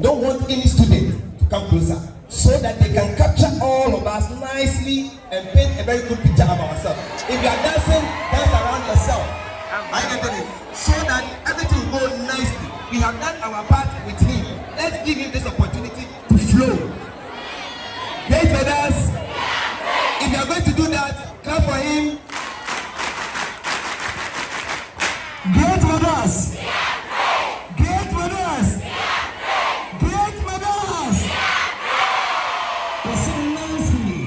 don't want any student to come closer so that they can capture all of us nicely and paint a very good picture of ourselves. If you are dancing, dance around yourself. I get it. So that everything will go nicely. We have done our part with him. Let's give him this opportunity to flow. Great brothers. If you are going to do that, clap for him. Great brothers. Great brothers. Great brothers. Listen nicely.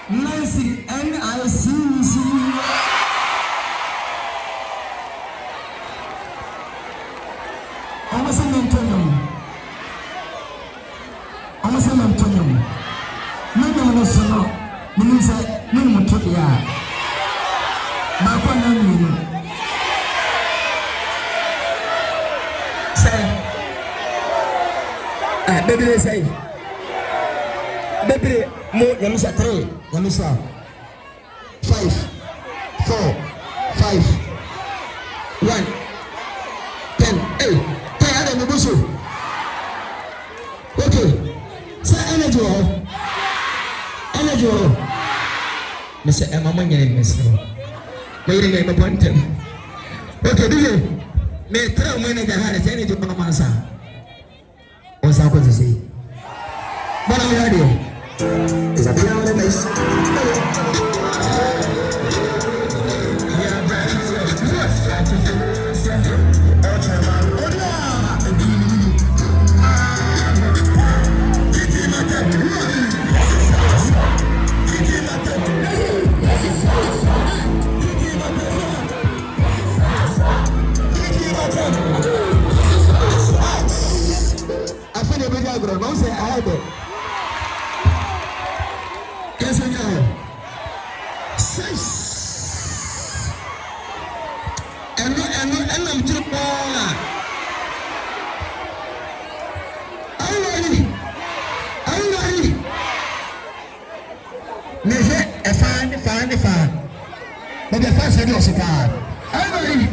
Nicely. N-I-C-C. Baby, say, baby, more, Yamisa 3, Yamisa 5, 4, 5, 1, 10, 8, 10, and the okay, say energy, Mr. Emma, my name is Lady Name upon him. Okay, do you? May tell me that I had energy on my son. What's up with this? What are you doing? Is that the only place? Don't say I had it. Yes, we go. 6. And I'm to the ball. Are you ready? A fan. But the first thing is a car. Are you ready?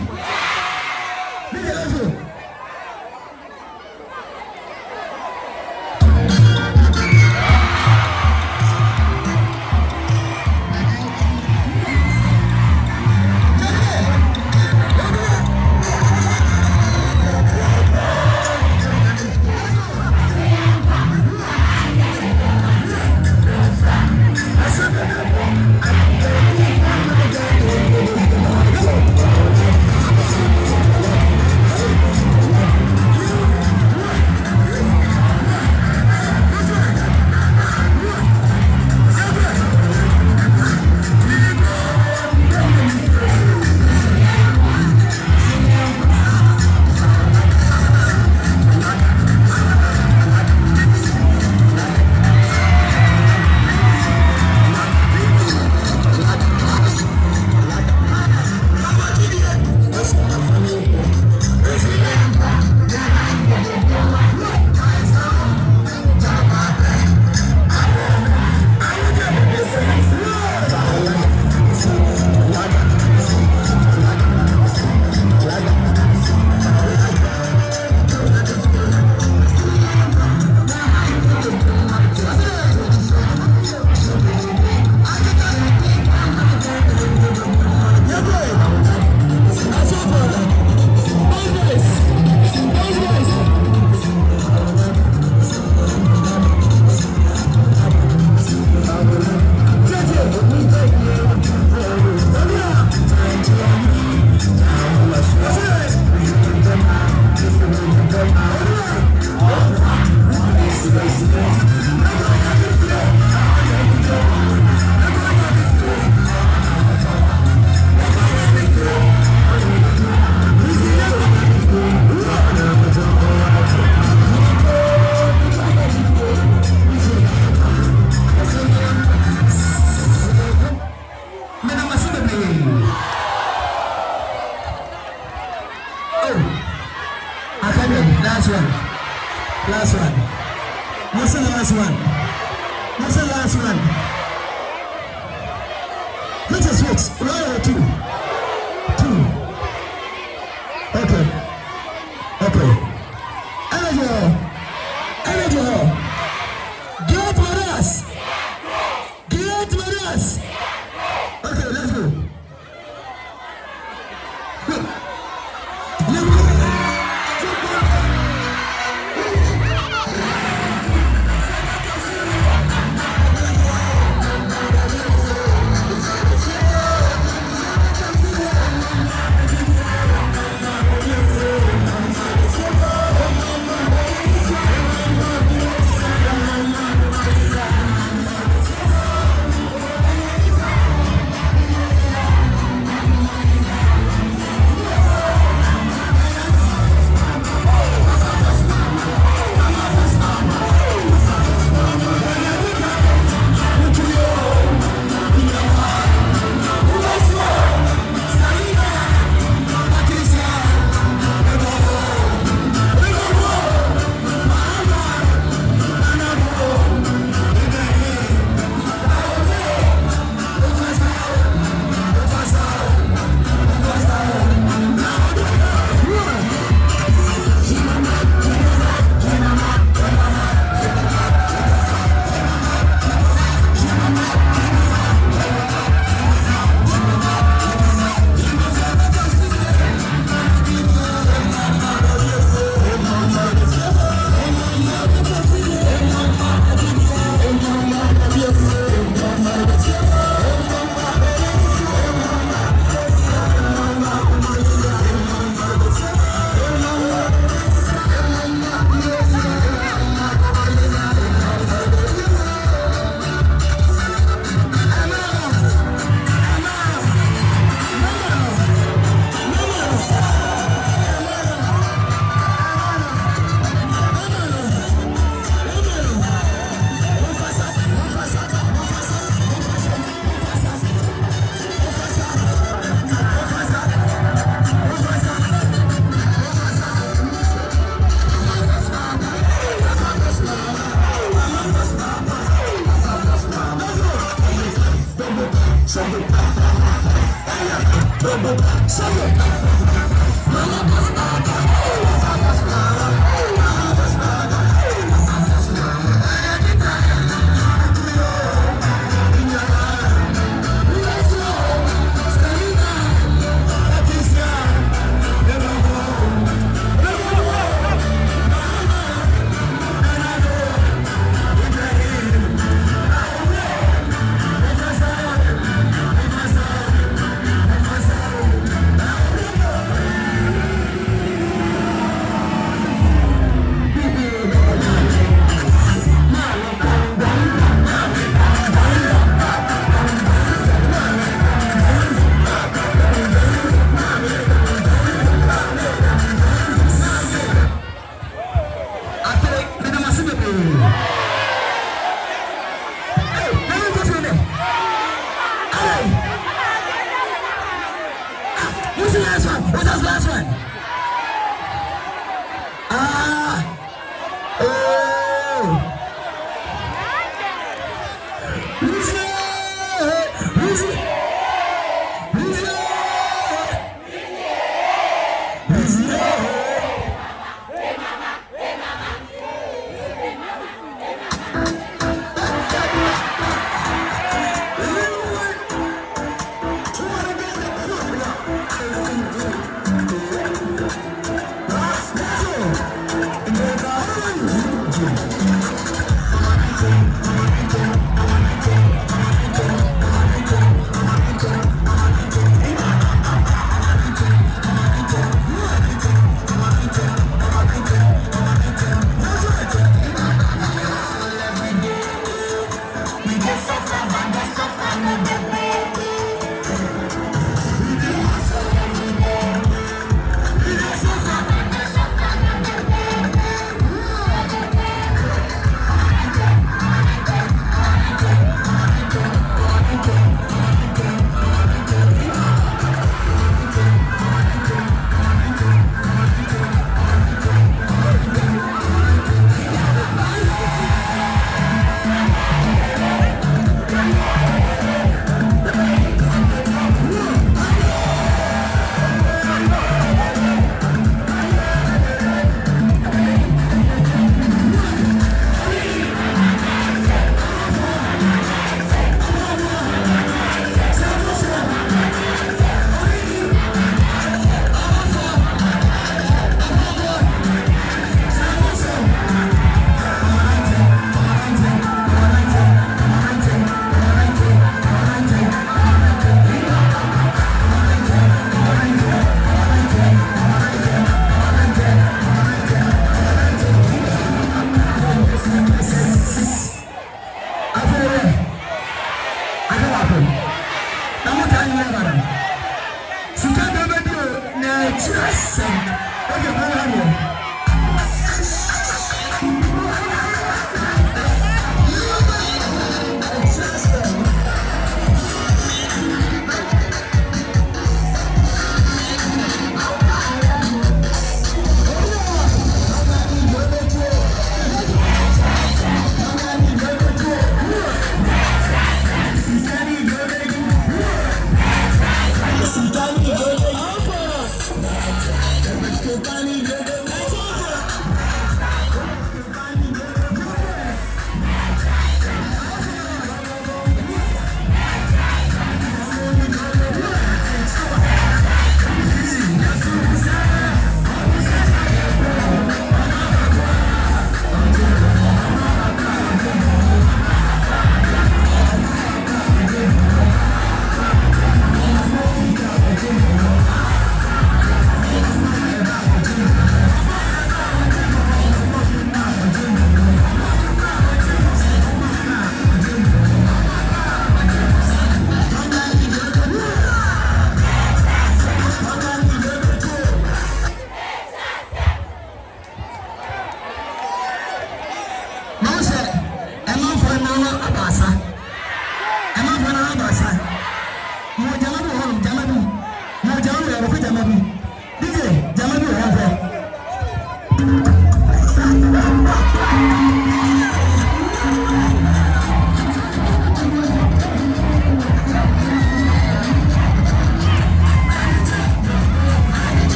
Last one. What's the last one? What's the last one? Let's just switch. 1 or 2? 2. Okay. Okay. Energy.